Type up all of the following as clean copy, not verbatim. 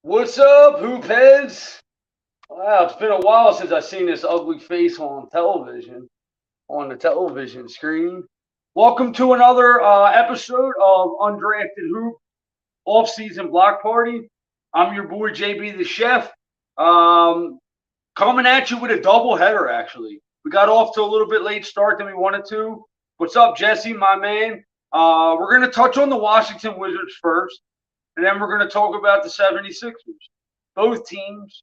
What's up, hoop heads? Wow, it's been a while since I've seen this ugly face on television, on the television screen. Welcome to another episode of Undrafted Hoop Offseason Block Party. I'm your boy JB the Chef. Um, Coming at you with a double header, actually. We got off to a little bit late start than we wanted to. What's up, Jesse, my man? We're going to touch on the Washington Wizards first, and then we're going to talk about the 76ers. Both teams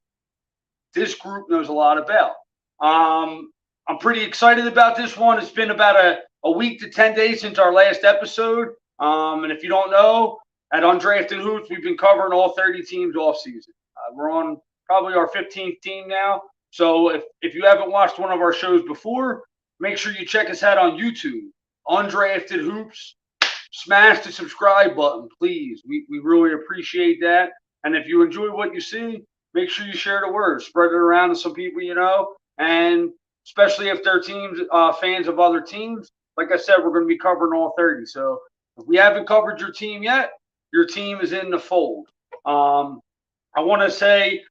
this group knows a lot about. I'm pretty excited about this one. It's been about a week to 10 days since our last episode. And if you don't know, at Undrafted Hoops, we've been covering all 30 teams off season. We're on probably our 15th team now. So if you haven't watched one of our shows before, make sure you check us out on YouTube. Undrafted Hoops. Smash the subscribe button, please. We really appreciate that. And if you enjoy what you see, make sure you share the word. Spread it around to some people you know. And especially if they're teams, fans of other teams. Like I said, we're going to be covering all 30. So if we haven't covered your team yet, your team is in the fold. I want to say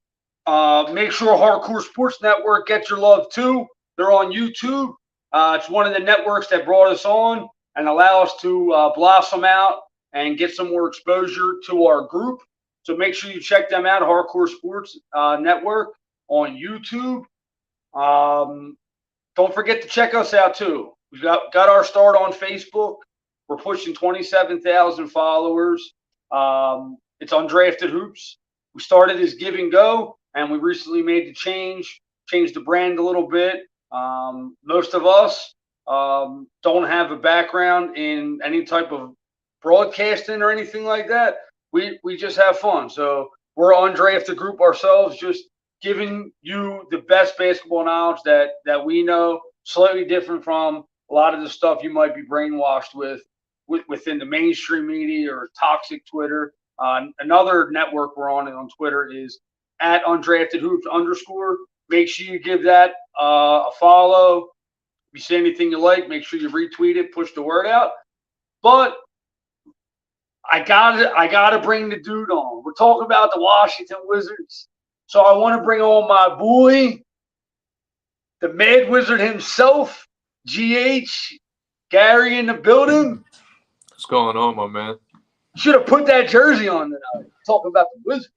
make sure Hardcore Sports Network gets your love too. They're on YouTube. It's one of the networks that brought us on and allow us to blossom out and get some more exposure to our group. So make sure you check them out, Hardcore Sports Network on YouTube. Don't forget to check us out too. We've got our start on Facebook. We're pushing 27,000 followers. It's Undrafted Hoops. We started as Give and Go, and we recently made the changed the brand a little bit. Most of us don't have a background in any type of broadcasting or anything like that. We just have fun. So we're an undrafted group ourselves, just giving you the best basketball knowledge that we know, slightly different from a lot of the stuff you might be brainwashed within the mainstream media or toxic Twitter. Another network we're on Twitter is at Undrafted Hoops _. Make sure you give that a follow. If you say anything you like, make sure you retweet it, push the word out. But I gotta bring the dude on. We're talking about the Washington Wizards. So I want to bring on my boy, the Mad Wizard himself, GH, Gary in the building. What's going on, my man? Should have put that jersey on tonight. Talking about the Wizards.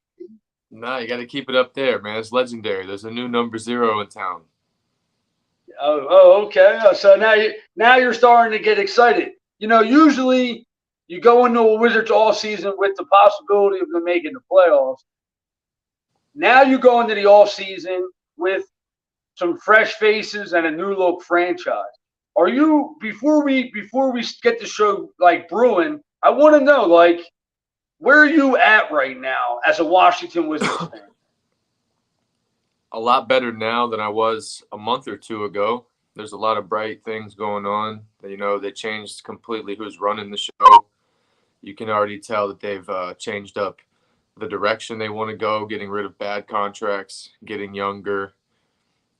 Nah, you got to keep it up there, man. It's legendary. There's a new number 0 in town. Okay. So now you're starting to get excited. You know, usually you go into a Wizards all season with the possibility of them making the playoffs. Now you go into the off season with some fresh faces and a new look franchise. Are you before we get the show like brewing? I want to know like where are you at right now as a Washington Wizards fan? A lot better now than I was a month or two ago. There's a lot of bright things going on. You know, they changed completely who's running the show. You can already tell that they've changed up the direction they want to go, getting rid of bad contracts, getting younger,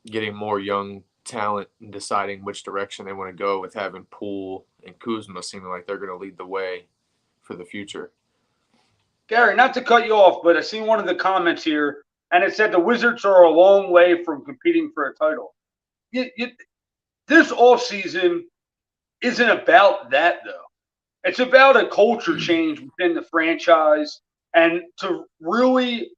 getting more young talent, and deciding which direction they want to go with having Poole and Kuzma seeming like they're going to lead the way for the future. Gary, not to cut you off, but I seen one of the comments here, and it said the Wizards are a long way from competing for a title. This offseason isn't about that, though. It's about a culture change within the franchise and to really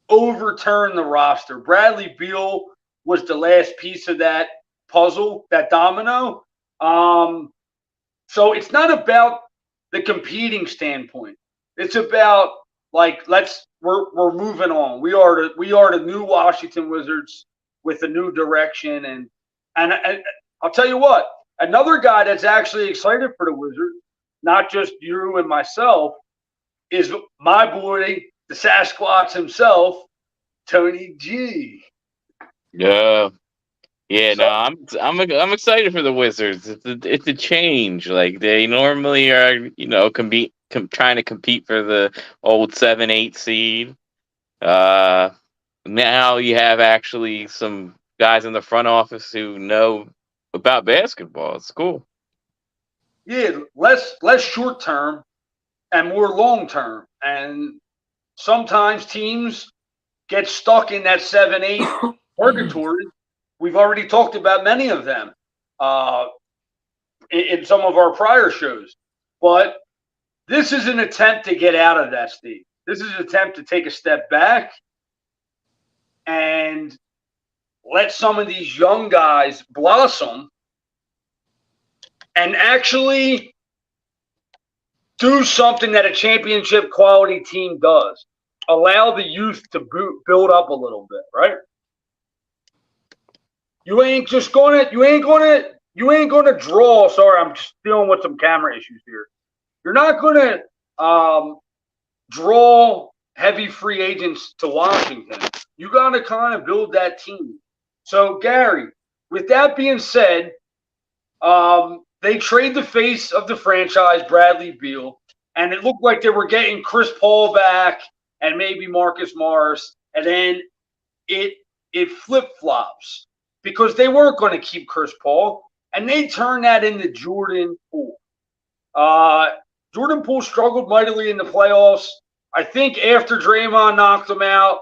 overturn the roster. Bradley Beal was the last piece of that puzzle, that domino. So it's not about the competing standpoint. It's about like we're moving on. We are the new Washington Wizards with a new direction, and I'll tell you what, another guy that's actually excited for the Wizards, not just you and myself, is my boy, the Sasquatch himself, Tony G. Yeah. No, I'm excited for the Wizards. It's a change. Like they normally are, trying to compete for the old 7-8 seed. Now you have actually some guys in the front office who know about basketball. It's cool. Yeah, less short term and more long term. And sometimes teams get stuck in that 7-8 purgatory. We've already talked about many of them in some of our prior shows. But this is an attempt to get out of that state. This is an attempt to take a step back and let some of these young guys blossom and actually do something that a championship quality team does. Allow the youth to build up a little bit, right? You ain't gonna draw. Sorry, I'm just dealing with some camera issues here. You're not gonna draw heavy free agents to Washington. You gotta kind of build that team. So, Gary, with that being said, they trade the face of the franchise, Bradley Beal, and it looked like they were getting Chris Paul back and maybe Marcus Morris, and then it flip-flops because they weren't going to keep Chris Paul, and they turned that into Jordan Poole. Jordan Poole struggled mightily in the playoffs. I think after Draymond knocked him out,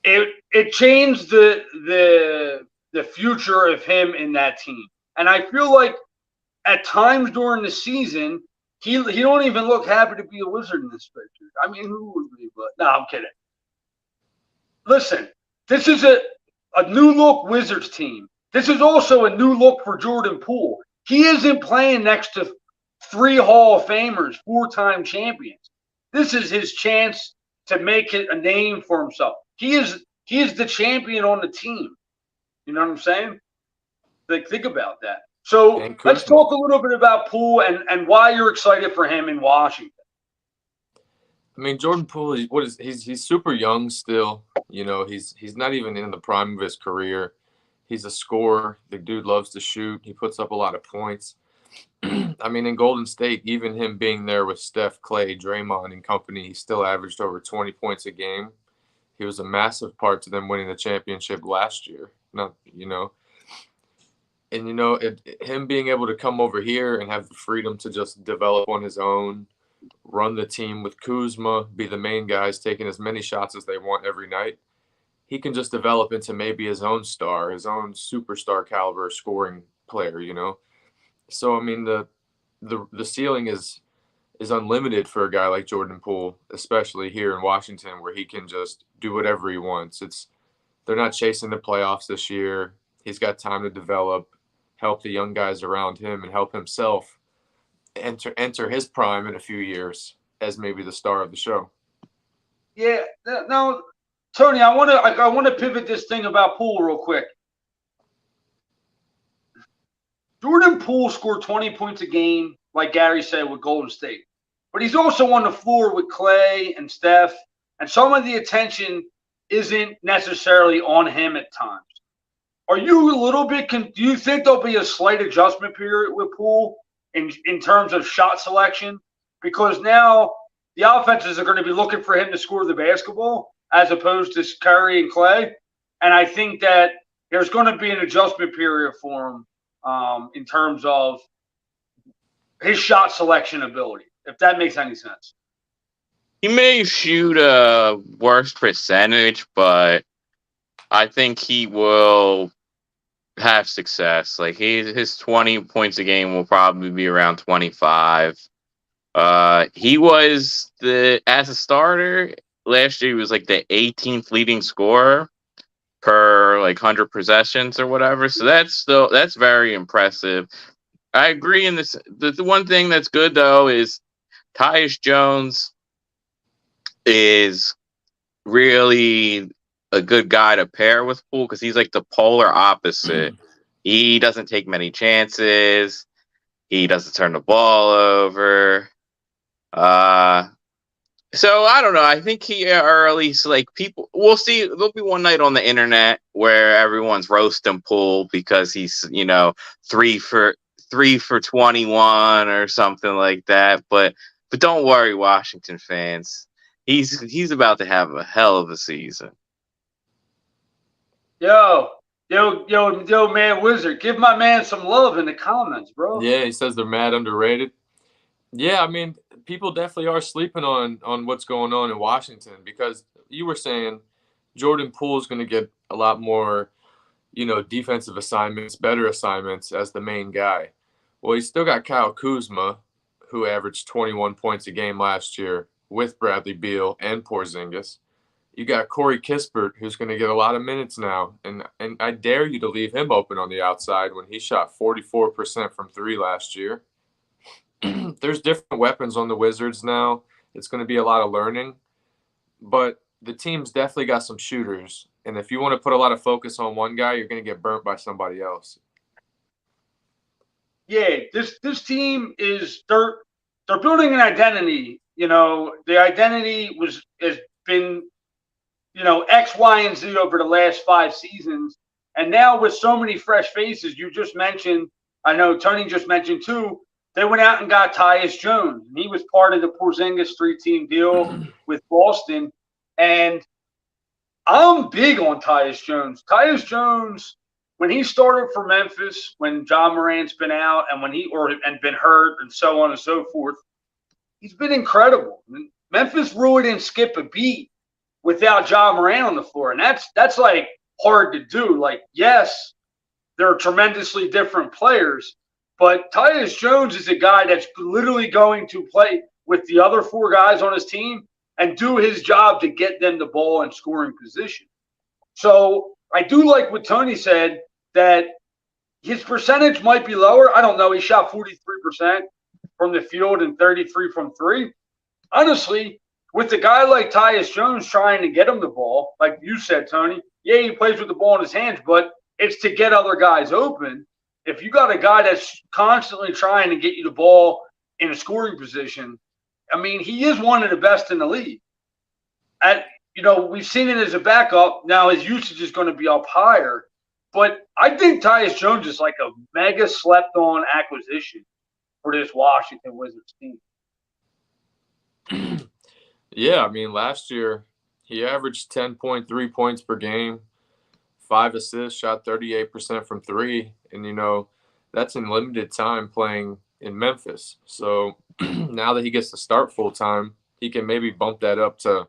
it changed the future of him in that team. And I feel like at times during the season, he don't even look happy to be a Wizard in this picture. I mean, who would be? But no, I'm kidding. Listen, this is a new look Wizards team. This is also a new look for Jordan Poole. He isn't playing next to 3 Hall of Famers, 4-time champions. This is his chance to make it a name for himself. He is the champion on the team. You know what I'm saying? Like, think about that. So let's talk a little bit about Poole and why you're excited for him in Washington. I mean, Jordan Poole, he's super young still. You know, he's not even in the prime of his career. He's a scorer. The dude loves to shoot. He puts up a lot of points. I mean, in Golden State, even him being there with Steph, Clay, Draymond, and company, he still averaged over 20 points a game. He was a massive part to them winning the championship last year. And, him being able to come over here and have the freedom to just develop on his own, run the team with Kuzma, be the main guys, taking as many shots as they want every night, he can just develop into maybe his own star, his own superstar caliber scoring player, So, I mean, the ceiling is unlimited for a guy like Jordan Poole, especially here in Washington, where he can just do whatever he wants. They're not chasing the playoffs this year. He's got time to develop, help the young guys around him, and help himself enter his prime in a few years as maybe the star of the show. Yeah. Now, Tony, I want to pivot this thing about Poole real quick. Jordan Poole scored 20 points a game, like Gary said, with Golden State. But he's also on the floor with Clay and Steph, and some of the attention isn't necessarily on him at times. Are you a little bit do you think there'll be a slight adjustment period with Poole in terms of shot selection? Because now the offenses are going to be looking for him to score the basketball as opposed to Curry and Clay. And I think that there's going to be an adjustment period for him in terms of his shot selection ability, if that makes any sense. He may shoot a worse percentage, but I think he will have success. Like his 20 points a game will probably be around 25. He was as a starter last year. He was like the 18th leading scorer per 100 possessions or whatever. So that's very impressive. I agree in this. The one thing that's good though is Tyus Jones is really a good guy to pair with Poole because he's like the polar opposite. He doesn't take many chances. He doesn't turn the ball over. So I don't know. I think or at least people. We'll see. There'll be one night on the internet where everyone's roasting Poole because he's 3 for 21 or something like that. But don't worry, Washington fans. He's about to have a hell of a season. Yo, man, Wizard, give my man some love in the comments, bro. Yeah, he says they're mad underrated. Yeah, I mean, people definitely are sleeping on what's going on in Washington, because you were saying Jordan Poole is going to get a lot more, defensive assignments, better assignments as the main guy. Well, he's still got Kyle Kuzma, who averaged 21 points a game last year with Bradley Beal and Porzingis. You got Corey Kispert, who's going to get a lot of minutes now, and I dare you to leave him open on the outside when he shot 44% from three last year. There's different weapons on the Wizards now. It's going to be a lot of learning, but the team's definitely got some shooters, and if you want to put a lot of focus on one guy, you're going to get burnt by somebody else. Yeah, this team they're building an identity. The identity has been X, Y, and Z over the last 5 seasons, and now with so many fresh faces, you just mentioned. I know Tony just mentioned too. They went out and got Tyus Jones, and he was part of the Porzingis 3-team deal with Boston. And I'm big on Tyus Jones. Tyus Jones, when he started for Memphis, when John Morant's been out and and been hurt and so on and so forth, he's been incredible. Memphis really didn't skip a beat without John Morant on the floor, and that's like hard to do. Like, yes, they're tremendously different players, but Tyus Jones is a guy that's literally going to play with the other 4 guys on his team and do his job to get them the ball in scoring position. So I do like what Tony said, that his percentage might be lower. I don't know. He shot 43% from the field and 33 from 3. Honestly, with a guy like Tyus Jones trying to get him the ball, like you said, Tony, yeah, he plays with the ball in his hands, but it's to get other guys open. If you got a guy that's constantly trying to get you the ball in a scoring position, I mean, he is one of the best in the league. We've seen it as a backup. Now his usage is going to be up higher, but I think Tyus Jones is like a mega slept-on acquisition for this Washington Wizards team. Yeah, I mean, last year he averaged 10.3 points per game, 5 assists, shot 38% from 3, and that's in limited time playing in Memphis. So now that he gets to start full time, he can maybe bump that up to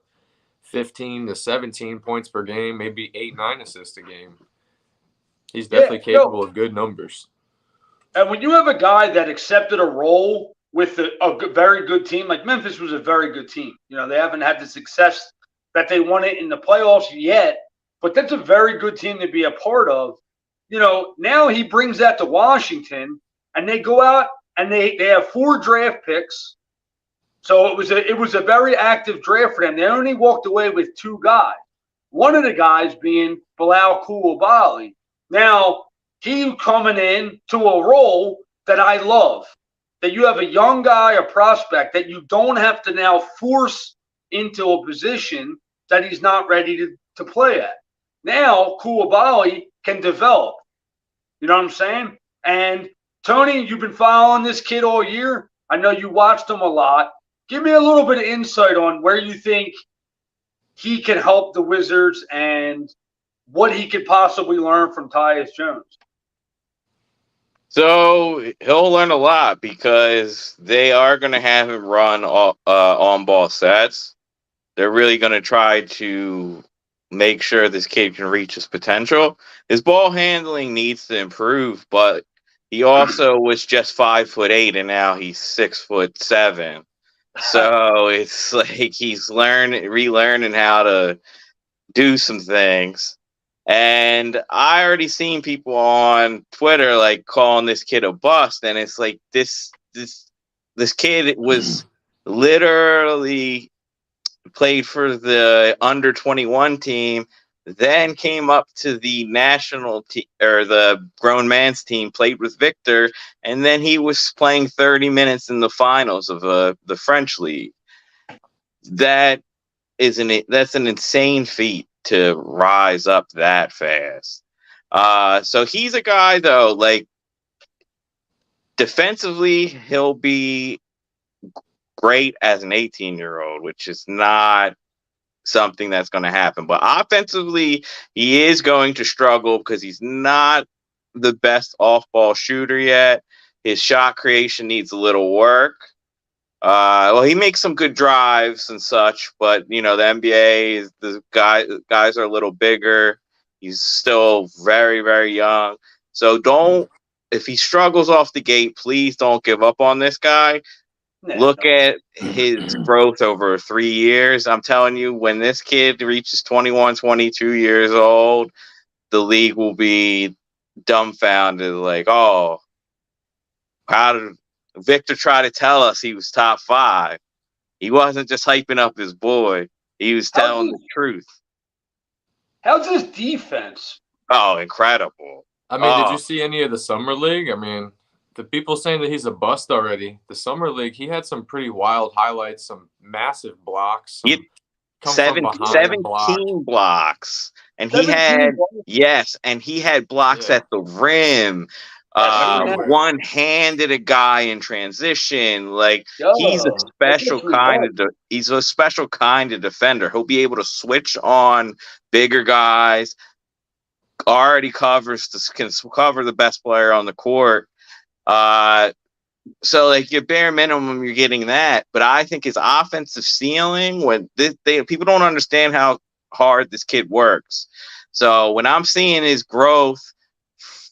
15 to 17 points per game, maybe 8-9 assists a game. He's definitely capable of good numbers. And when you have a guy that accepted a role with a very good team, like Memphis was a very good team. They haven't had the success that they wanted in the playoffs yet, but that's a very good team to be a part of. Now he brings that to Washington, and they go out and they have 4 draft picks. So it was a very active draft for them. They only walked away with 2 guys. One of the guys being Bilal Coulibaly. Now, he coming in to a role that I love. That you have a young guy, a prospect, that you don't have to now force into a position that he's not ready to play at. Now, Coulibaly can develop. You know what I'm saying? And, Tony, you've been following this kid all year. I know you watched him a lot. Give me a little bit of insight on where you think he can help the Wizards and what he could possibly learn from Tyus Jones. So he'll learn a lot because they are going to have him run on-ball sets. They're really going to try to make sure this kid can reach his potential. His ball handling needs to improve, but he also was just 5'8", and now he's 6'7". So it's like he's relearning how to do some things. And I already seen people on Twitter like calling this kid a bust, and it's like this kid was literally played for the under 21 team, then came up to the national team or the grown man's team, played with Victor, and then he was playing 30 minutes in the finals of the French league. That's an insane feat to rise up that fast. So he's a guy though, like defensively, he'll be great as an 18-year-old, which is not something that's going to happen. But offensively, he is going to struggle because he's not the best off-ball shooter yet. His shot creation needs a little work. Well, he makes some good drives and such, but the NBA, the guys are a little bigger. He's still very, very young. So if he struggles off the gate, please don't give up on this guy. Look at his growth over 3 years. I'm telling you, when this kid reaches 21, 22 years old, the league will be dumbfounded. Like, oh, how did Victor try to tell us he was top 5? He wasn't just hyping up his boy. He was telling the truth. How's his defense? Oh, incredible. I mean, did you see any of the Summer League? I mean, the people saying that he's a bust already. The Summer League, he had some pretty wild highlights, some massive blocks. 17 blocks. And he had blocks at the rim. One-handed a guy in transition. Like, he's a special kind of defender. He'll be able to switch on bigger guys. Already can cover the best player on the court. So, like, your bare minimum, you're getting that. But I think his offensive ceiling, people don't understand how hard this kid works. So when I'm seeing his growth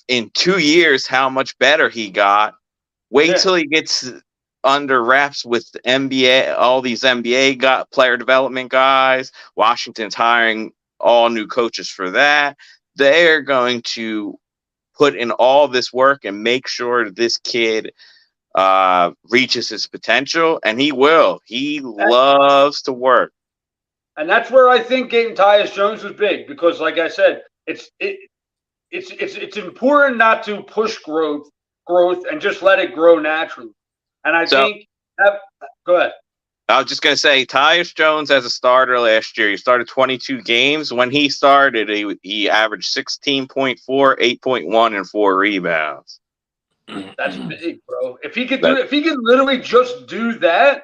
in 2 years, how much better he got, wait till he gets under wraps with the NBA, all these NBA player development guys. Washington's hiring all new coaches for that. They're going to put in all this work and make sure this kid reaches his potential, and he will. He loves to work. And that's where I think getting Tyus Jones was big, because, like I said, it's important not to push growth and just let it grow naturally. And I think go ahead. I was just going to say, Tyus Jones as a starter last year, he started 22 games. When he started, he averaged 16.4, 8.1, and 4 rebounds. That's big, bro. If he could literally just do that,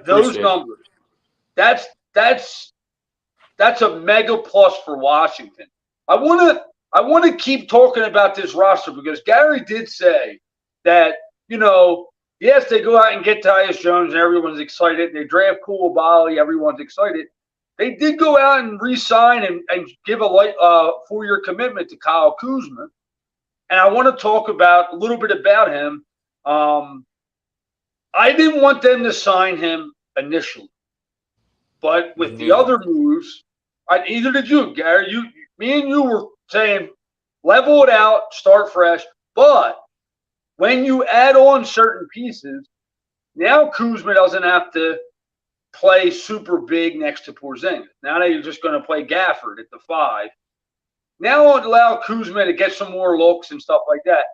those numbers, that's a mega plus for Washington. I want to keep talking about this roster, because Gary did say that, yes, they go out and get Tyus Jones and everyone's excited. They draft Koulibaly, everyone's excited. They did go out and re-sign and give a 4-year commitment to Kyle Kuzma. And I want to talk a little bit about him. I didn't want them to sign him initially. But with the other moves, either did you, Gary. Me and you were saying level it out, start fresh. But when you add on certain pieces, now Kuzma doesn't have to play super big next to Porzingis. Now you're just going to play Gafford at the 5. Now allow Kuzma to get some more looks and stuff like that.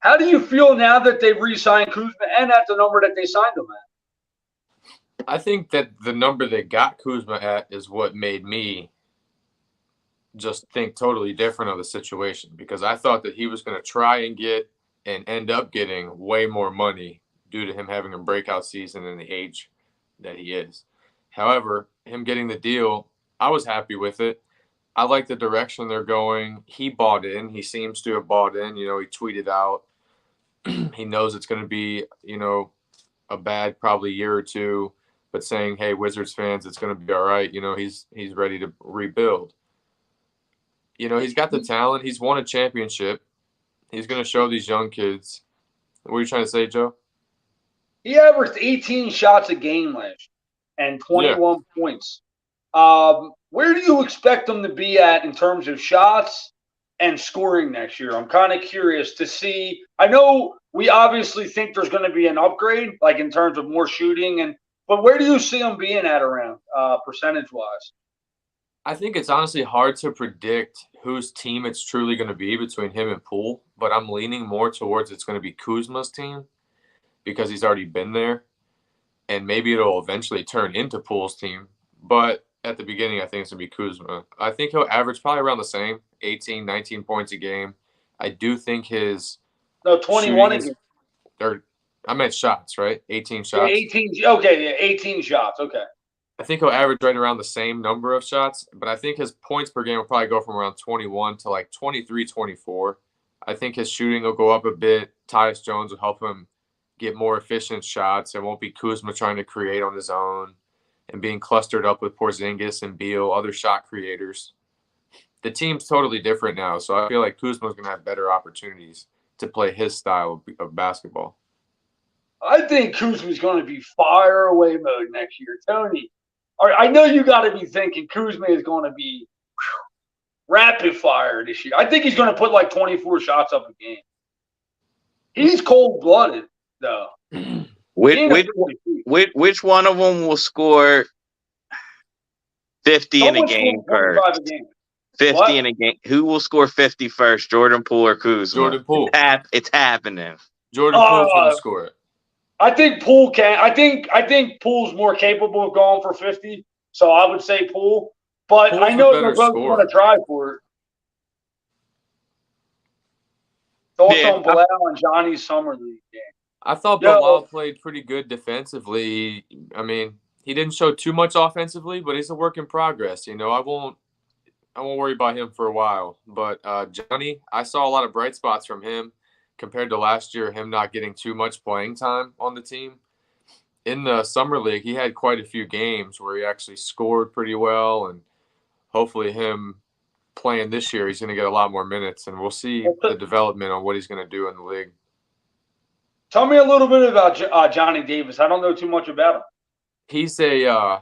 How do you feel now that they've re-signed Kuzma and at the number that they signed him at? I think that the number they got Kuzma at is what made me just think totally different of the situation, because I thought that he was going to try and get and end up getting way more money due to him having a breakout season and the age that he is. However, him getting the deal, I was happy with it. I like the direction they're going. He bought in. He seems to have bought in. He tweeted out. He knows it's going to be, a bad probably year or two, but saying, hey, Wizards fans, it's going to be all right. He's ready to rebuild. He's got the talent. He's won a championship. He's going to show these young kids. What are you trying to say, Joe? He averaged 18 shots a game last year and 21 points. Where do you expect them to be at in terms of shots and scoring next year? I'm kind of curious to see. I know we obviously think there's going to be an upgrade, like in terms of more shooting, but where do you see them being at around percentage-wise? I think it's honestly hard to predict whose team it's truly going to be between him and Poole, but I'm leaning more towards it's going to be Kuzma's team because he's already been there, and maybe it'll eventually turn into Poole's team, but at the beginning, I think it's going to be Kuzma. I think he'll average probably around the same, 18, 19 points a game. I do think his 21 a game. I meant shots, right? 18 shots. Yeah, 18. Okay, yeah, 18 shots. Okay. I think he'll average right around the same number of shots, but I think his points per game will probably go from around 21 to like 23, 24. I think his shooting will go up a bit. Tyus Jones will help him get more efficient shots. It won't be Kuzma trying to create on his own and being clustered up with Porzingis and Beal, other shot creators. The team's totally different now, so I feel like Kuzma's going to have better opportunities to play his style of basketball. I think Kuzma's going to be fire away mode next year. Tony, I know you got to be thinking Kuzma is going to be rapid fire this year. I think he's going to put like 24 shots up a game. He's cold-blooded, though. Which one of them will score 50 in a game first? 50 what? In a game. Who will score 50 first, Jordan Poole or Kuzma? Jordan Poole. It's happening. Jordan Poole's going to score it. I think Poole can. I think Poole's more capable of going for 50, so I would say Poole. But Poole's I know they're both going to try for it. Thoughts on Bilal and Johnny's summer league game? I thought Bilal played pretty good defensively. I mean, he didn't show too much offensively, but he's a work in progress. You know, I won't worry about him for a while. But Johnny, I saw a lot of bright spots from him compared to last year, him not getting too much playing time on the team. In the summer league, he had quite a few games where he actually scored pretty well, and hopefully him playing this year, he's going to get a lot more minutes, and we'll see the development on what he's going to do in the league. Tell me a little bit about Johnny Davis. I don't know too much about him. He's a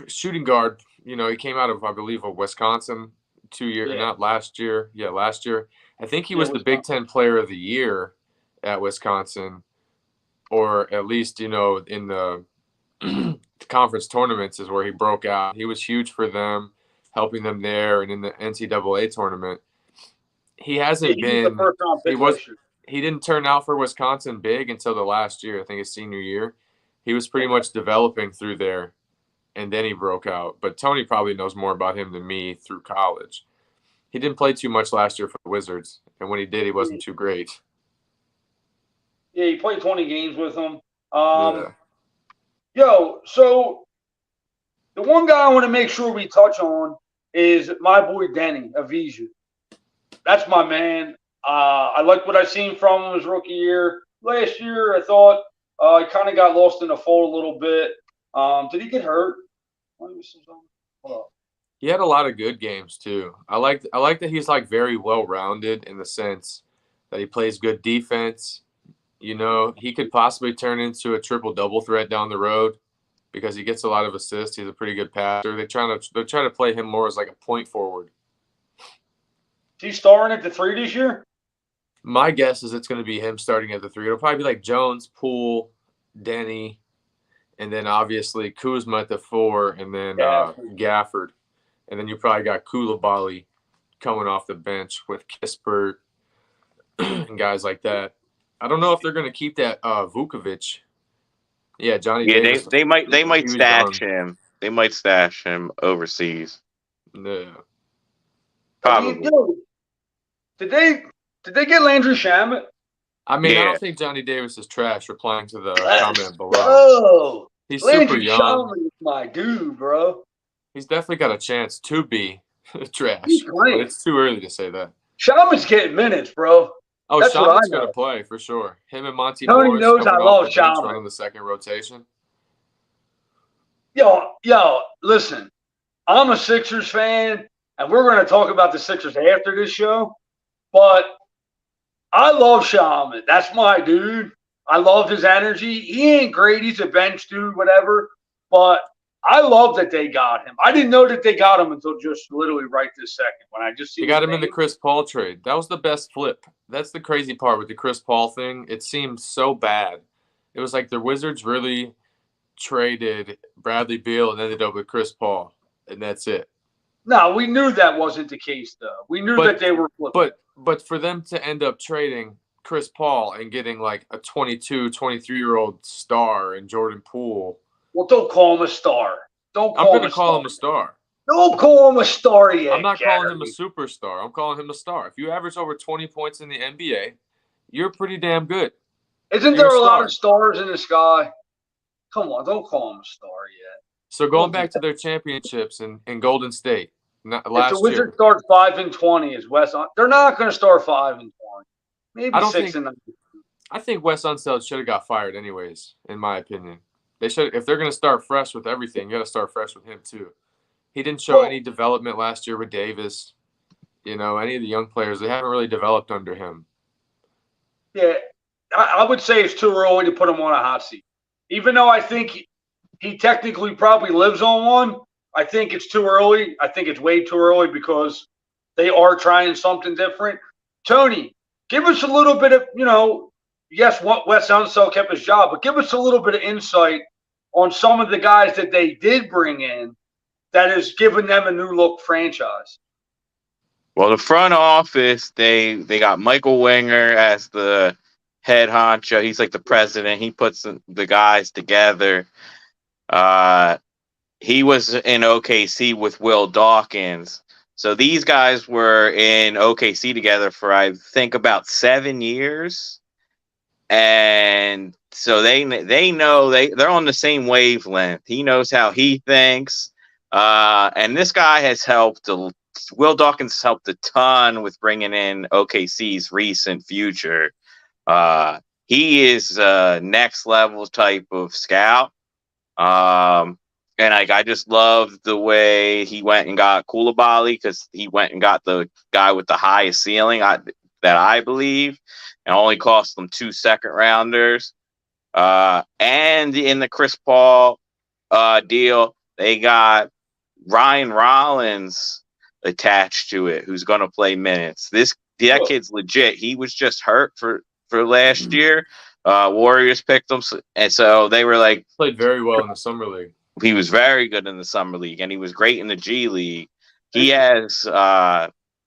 shooting guard. You know, he came out of, I believe, Wisconsin 2 years, not last year. Yeah, last year. I think he was the Big Ten Player of the Year at Wisconsin, or at least, you know, in the conference tournaments is where he broke out. He was huge for them, helping them there, and in the NCAA tournament. He hasn't been – he didn't turn out for Wisconsin big until the last year, I think his senior year. He was pretty much developing through there, and then he broke out. But Tony probably knows more about him than me through college. He didn't play too much last year for the Wizards, and when he did, he wasn't too great. Yeah, he played 20 games with them. So the one guy I want to make sure we touch on is my boy Denny Avija. That's my man. I like what I've seen from him his rookie year. Last year, I thought he kind of got lost in the fold a little bit. Did he get hurt? Hold on. He had a lot of good games too. I like that he's like very well-rounded in the sense that he plays good defense. You know, he could possibly turn into a triple-double threat down the road because he gets a lot of assists. He's a pretty good passer. They're trying to play him more as like a point forward. Is he starting at the 3 this year? My guess is it's going to be him starting at the 3. It'll probably be like Jones, Poole, Denny, and then obviously Kuzma at the 4, and then Gafford. And then you probably got Koulibaly coming off the bench with Kispert and guys like that. I don't know if they're going to keep that Vukovic. Yeah, Johnny Davis. They might stash him. They might stash him overseas. No. Probably. Did they get Landry Shamet? I mean, I don't think Johnny Davis is trash, replying to the comment below. Oh, he's Landry super young. Shamet is my dude, bro. He's definitely got a chance to be trash, but it's too early to say that. Shaman's getting minutes, bro. Oh, Shaman's going to play for sure. Him and Monty Morris knows I love Shaman. Running the second rotation. Yo, listen. I'm a Sixers fan, and we're going to talk about the Sixers after this show, but I love Shaman. That's my dude. I love his energy. He ain't great. He's a bench dude, whatever, but I love that they got him. I didn't know that they got him until just literally right this second when I just see. They got him in the Chris Paul trade. That was the best flip. That's the crazy part with the Chris Paul thing. It seemed so bad. It was like the Wizards really traded Bradley Beal and ended up with Chris Paul, and that's it. No, we knew that wasn't the case, though. We knew that they were flipping. But for them to end up trading Chris Paul and getting like a 22, 23-year-old star in Jordan Poole. Well, don't call him a star. I'm going to call him a star. Don't call him a star yet. I'm not calling him a superstar. I'm calling him a star. If you average over 20 points in the NBA, you're pretty damn good. Isn't there a lot of stars in the sky? Come on, don't call him a star yet. So going back to their championships in Golden State last year. If the Wizards start 5-20, is Wes on? They're not going to start 5-20. Maybe 6-9. I think Wes Unseld should have got fired anyways, in my opinion. They should, if they're going to start fresh with everything, you got to start fresh with him too. He didn't show any development last year with Davis. Any of the young players, they haven't really developed under him. Yeah, I would say it's too early to put him on a hot seat. Even though I think he technically probably lives on one, I think it's too early. I think it's way too early because they are trying something different. Tony, give us a little bit of, yes, Wes Unseld kept his job, but give us a little bit of insight on some of the guys that they did bring in that has given them a new look franchise. Well, the front office, they got Michael Winger as the head honcho. He's like the president. He puts the guys together. He was in OKC with Will Dawkins. So these guys were in OKC together for, I think, about 7 years. And so they know they're on the same wavelength. He knows how he thinks. And this guy has helped. Will Dawkins helped a ton with bringing in OKC's recent future. He is a next level type of scout. And I just love the way he went and got Koulibaly, because he went and got the guy with the highest ceiling that I believe, and only cost them 2 second-rounders. And in the Chris Paul deal, they got Ryan Rollins attached to it, who's going to play minutes. That kid's legit. He was just hurt for last year. Warriors picked him, and so they were like, played very well in the summer league. He was very good in the summer league, and he was great in the G League. He has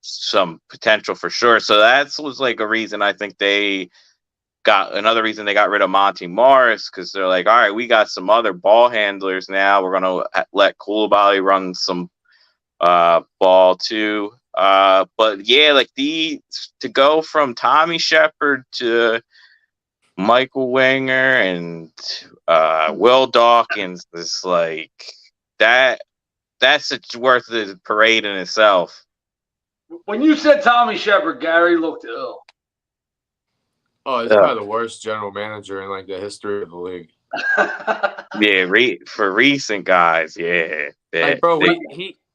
some potential for sure. So that was like a reason I think another reason they got rid of Monty Morris, because they're like, all right, we got some other ball handlers now. We're going to let Koulibaly run some ball too. But yeah, like to go from Tommy Shepard to Michael Winger and Will Dawkins is like that's worth the parade in itself. When you said Tommy Shepard, Gary looked ill. Oh, he's probably the worst general manager in like the history of the league. Yeah, for recent guys, yeah. Like, bro,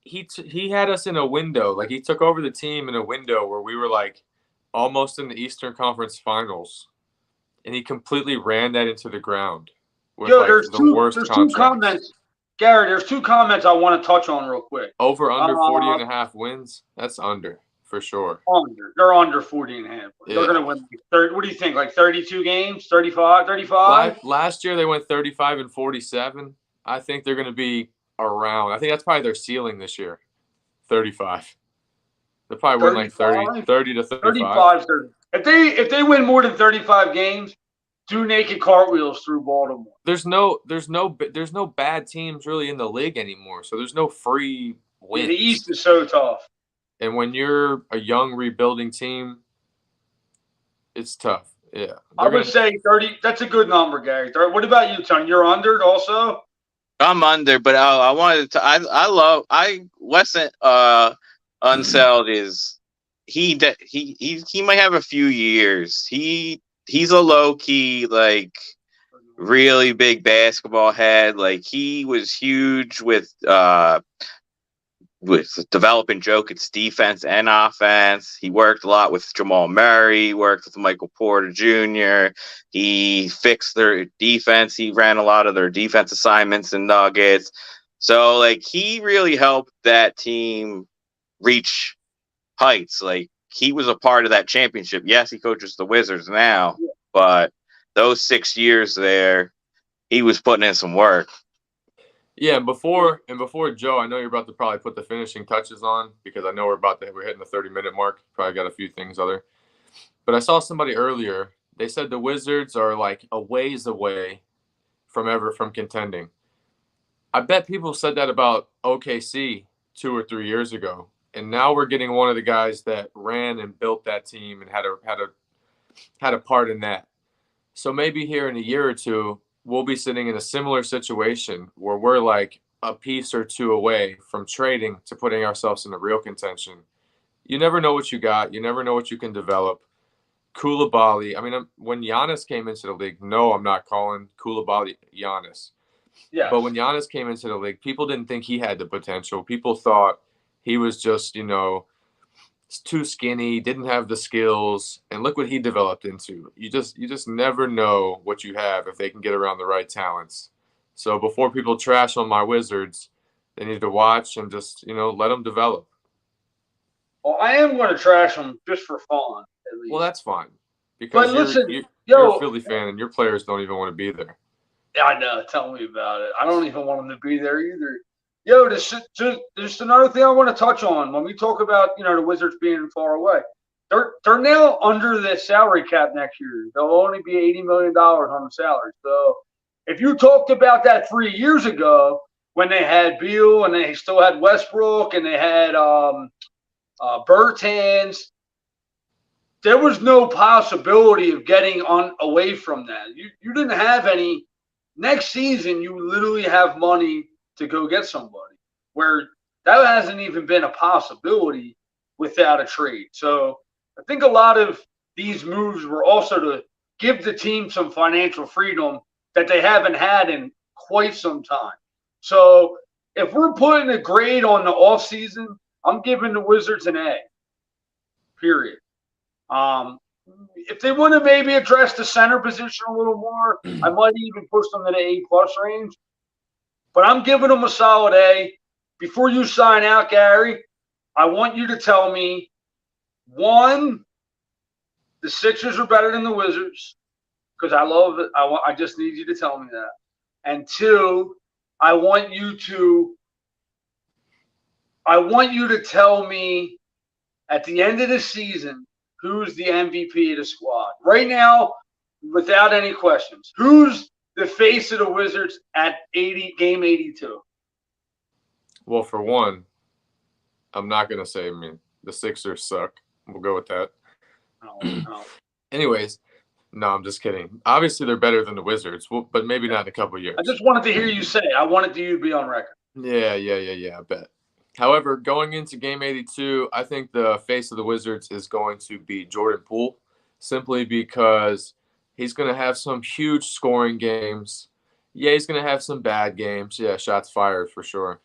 he had us in a window. Like, he took over the team in a window where we were like almost in the Eastern Conference Finals, and he completely ran that into the ground with there's two comments. Gary, there's 2 comments I want to touch on real quick. Over under 40.5 wins. That's under for sure. They're under 40.5. Yeah. They're going to win. What do you think? Like 32 games, 35? Last year they went 35 and 47. I think they're going to be around. I think that's probably their ceiling this year. 35. They'll probably win like 30 to 35. 35. If they win more than 35 games, do naked cartwheels through Baltimore. There's no bad teams really in the league anymore. So there's no free wins. Yeah, the East is so tough. And when you're a young rebuilding team, it's tough. Yeah. I would say 30. That's a good number, Gary. What about you, Tony? You're under also? I'm under, but I wanted to. Wes Unseld is he might have a few years. He's a low key, like, really big basketball head. Like, he was huge with developing Jokic's defense and offense. He worked a lot with Jamal Murray, worked with Michael Porter Jr. He fixed their defense. He ran a lot of their defense assignments and Nuggets. So, like, he really helped that team reach heights. Like, he was a part of that championship. Yes, he coaches the Wizards now, but those 6 years there, he was putting in some work. Yeah, and before Joe, I know you're about to probably put the finishing touches on, because I know we're hitting the 30-minute mark. Probably got a few things other. But I saw somebody earlier. They said the Wizards are like a ways away from contending. I bet people said that about OKC 2 or 3 years ago. And now we're getting one of the guys that ran and built that team and had a part in that. So maybe here in a year or two, we'll be sitting in a similar situation where we're like a piece or 2 away from trading to putting ourselves in a real contention. You never know what you got. You never know what you can develop. Koulibaly. I mean, when Giannis came into the league, no, I'm not calling Koulibaly Giannis. Yes. But when Giannis came into the league, people didn't think he had the potential. People thought he was just, too skinny, didn't have the skills, and look what he developed into. You just never know what you have if they can get around the right talents. So before people trash on my Wizards, they need to watch and just, let them develop. Well, I am going to trash them just for fun, at least. Well, that's fine. Because you're a Philly fan and your players don't even want to be there. Yeah, I know. Tell me about it. I don't even want them to be there either. Yo, just another thing I want to touch on when we talk about the Wizards being far away. They're now under the salary cap next year. They'll only be $80 million on the salary. So if you talked about that 3 years ago when they had Beal and they still had Westbrook and they had Bertans, there was no possibility of getting away from that. You didn't have any. Next season, you literally have money to go get somebody, where that hasn't even been a possibility without a trade. So I think a lot of these moves were also to give the team some financial freedom that they haven't had in quite some time. So if we're putting a grade on the offseason, I'm giving the Wizards an A, period. If they want to maybe address the center position a little more, I might even push them to the A+ range. But I'm giving them a solid A. Before you sign out, Gary, I want you to tell me, one, the Sixers are better than the Wizards, because I love it. I just need you to tell me that. And two, I want you to tell me at the end of the season, who's the MVP of the squad? Right now, without any questions, who's the face of the Wizards at game 82? Well, for one, I'm not going to say, the Sixers suck. We'll go with that. No. Anyways, no, I'm just kidding. Obviously, they're better than the Wizards, but maybe not in a couple of years. I just wanted to hear you say it. I wanted you to be on record. Yeah, I bet. However, going into game 82, I think the face of the Wizards is going to be Jordan Poole, simply because he's going to have some huge scoring games. Yeah, he's going to have some bad games. Yeah, shots fired for sure.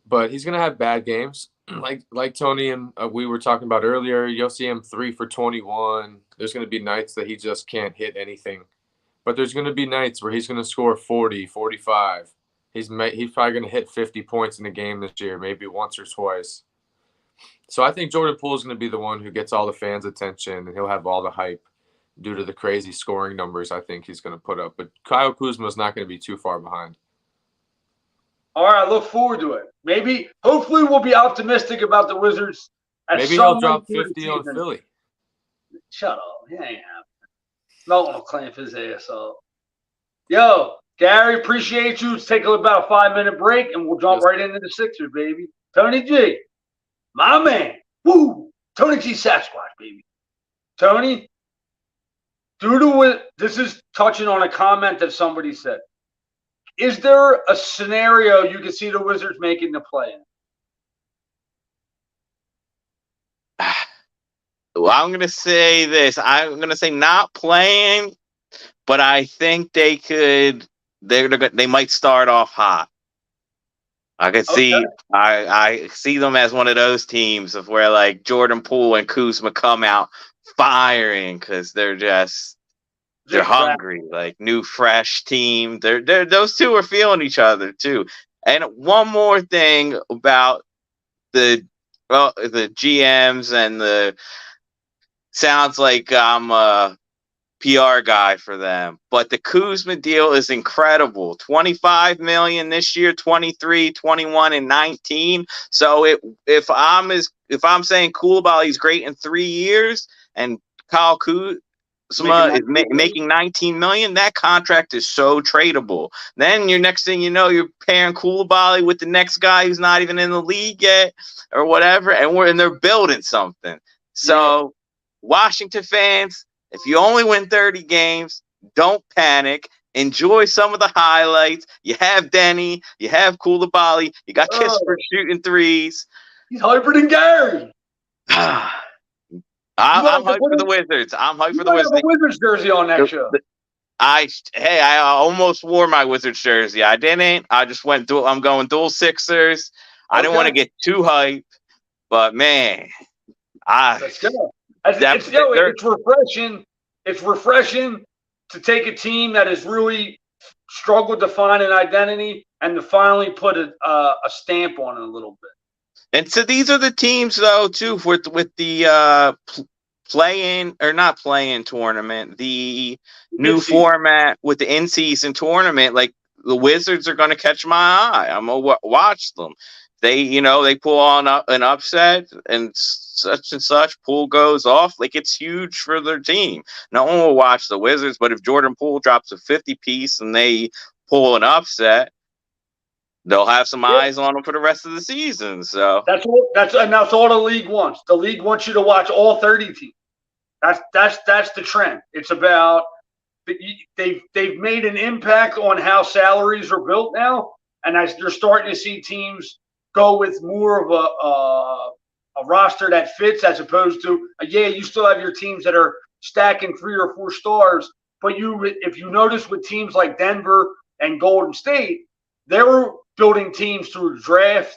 But he's going to have bad games. Like Tony and we were talking about earlier, you'll see him 3 for 21. There's going to be nights that he just can't hit anything. But there's going to be nights where he's going to score 40, 45. He's probably going to hit 50 points in a game this year, maybe once or twice. So I think Jordan Poole is going to be the one who gets all the fans' attention, and he'll have all the hype due to the crazy scoring numbers I think he's going to put up. But Kyle Kuzma is not going to be too far behind. All right, I look forward to it. Hopefully we'll be optimistic about the Wizards. Maybe he'll drop 50 on Philly. Shut up. He ain't happening. No one will clamp his ass up. Yo, Gary, appreciate you. Let's take about a 5-minute break, and we'll jump right into the Sixers, baby. Tony G, my man. Woo! Tony G Sasquatch, baby. Tony, this is touching on a comment that somebody said. Is there a scenario you can see the Wizards making the play in? Well, I'm going to say this. I'm going to say not playing, but I think they could. They might start off hot. I could see. I see them as one of those teams of where like Jordan Poole and Kuzma come out firing because they're hungry, like new fresh team. They're those two are feeling each other too. And one more thing about the GMs and the sounds like I'm a PR guy for them, but the Kuzma deal is incredible. $25 million this year, 23, 21, and 19. So if I'm saying Koulibaly's great in 3 years and Kyle Kuzma is making $19 million, that contract is so tradable. Then your next thing you know, you're pairing Koulibaly with the next guy who's not even in the league yet or whatever, and they're building something. So Washington fans, if you only win 30 games, don't panic. Enjoy some of the highlights. You have Denny, you have Koulibaly, you got Kispert shooting threes. He's hyper than Gary. I'm hyped for the Wizards. I'm hyped for the might have Wizards. a Wizards jersey on next show. I almost wore my Wizards jersey. I didn't. I just went dual. I'm going dual Sixers. I didn't want to get too hyped, but man, let's go. It's refreshing. It's refreshing to take a team that has really struggled to find an identity and to finally put a stamp on it a little bit. And so these are the teams, though, too, with the play-in or not play-in tournament, the new format with the in-season tournament. Like the Wizards are going to catch my eye. I'm gonna watch them. They pull on an upset and such. Poole goes off. Like it's huge for their team. No one will watch the Wizards, but if Jordan Poole drops a 50-piece and they pull an upset, they'll have some eyes on them for the rest of the season. So that's all the league wants. The league wants you to watch all 30 teams. That's the trend. It's about they've made an impact on how salaries are built now, and you're starting to see teams go with more of a roster that fits as opposed to you still have your teams that are stacking 3 or 4 stars, but if you notice with teams like Denver and Golden State, they were building teams through draft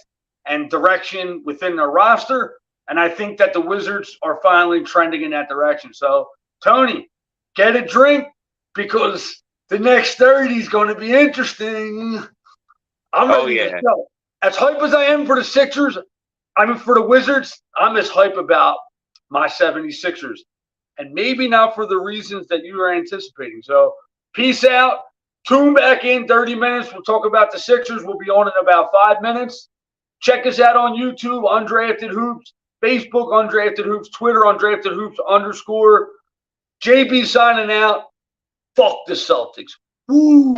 and direction within their roster. And I think that the Wizards are finally trending in that direction. So, Tony, get a drink because the next 30 is going to be interesting. I'm ready to go. As hype as I am for the Sixers, for the Wizards, I'm as hype about my 76ers. And maybe not for the reasons that you are anticipating. So, peace out. Tune back in 30 minutes. We'll talk about the Sixers. We'll be on in about 5 minutes. Check us out on YouTube, Undrafted Hoops, Facebook, Undrafted Hoops, Twitter, Undrafted Hoops _. JB signing out. Fuck the Celtics. Woo!